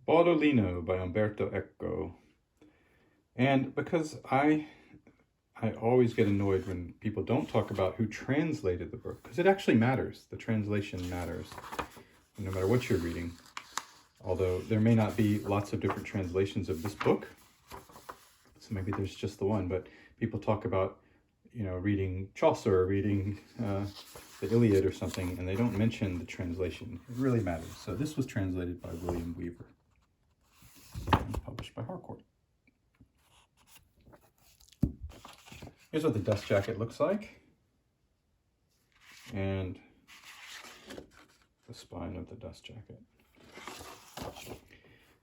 Baudolino by Umberto Ecco. And because I always get annoyed when people don't talk about who translated the book, because it actually matters. The translation matters, no matter what you're reading. Although there may not be lots of different translations of this book, so maybe there's just the one, but people talk about, reading Chaucer or reading the Iliad or something, and they don't mention the translation. It really matters. So this was translated by William Weaver and published by Harcourt. Here's what the dust jacket looks like, and the spine of the dust jacket.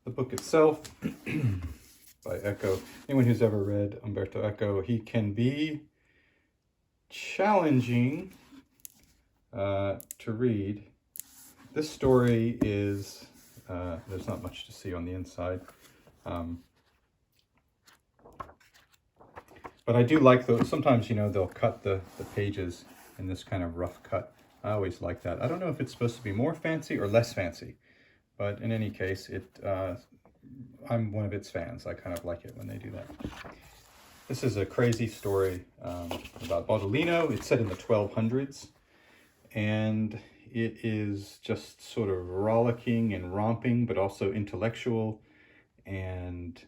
The book itself by Ecco. Anyone who's ever read Umberto Eco, he can be challenging to read. This story is, there's not much to see on the inside. But I do like those. Sometimes, they'll cut the pages in this kind of rough cut. I always like that. I don't know if it's supposed to be more fancy or less fancy, but in any case, I'm one of its fans. I kind of like it when they do that. This is a crazy story about Baudolino. It's set in the 1200s, and it is just sort of rollicking and romping, but also intellectual. And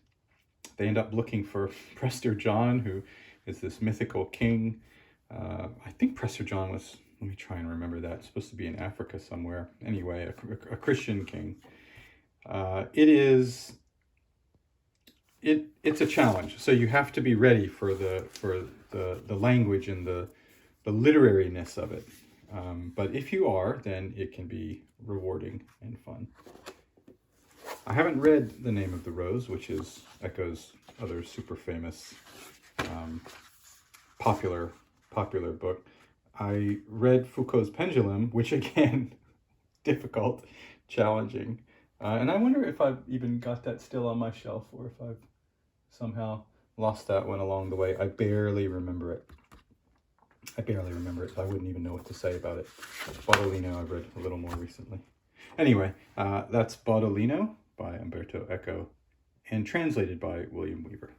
they end up looking for Prester John, who is this mythical king. I think Prester John was, let me try and remember that, it's supposed to be in Africa somewhere. Anyway, a Christian king. It's a challenge. So you have to be ready for the language and the literariness of it. But if you are, then it can be rewarding and fun. I haven't read The Name of the Rose, which is Ecco's other super famous popular book. I read Foucault's Pendulum, which again, difficult, challenging. And I wonder if I've even got that still on my shelf, or if I've somehow lost that one along the way. I barely remember it. So I wouldn't even know what to say about it. Baudolino I've read a little more recently. Anyway, that's Baudolino by Umberto Eco and translated by William Weaver.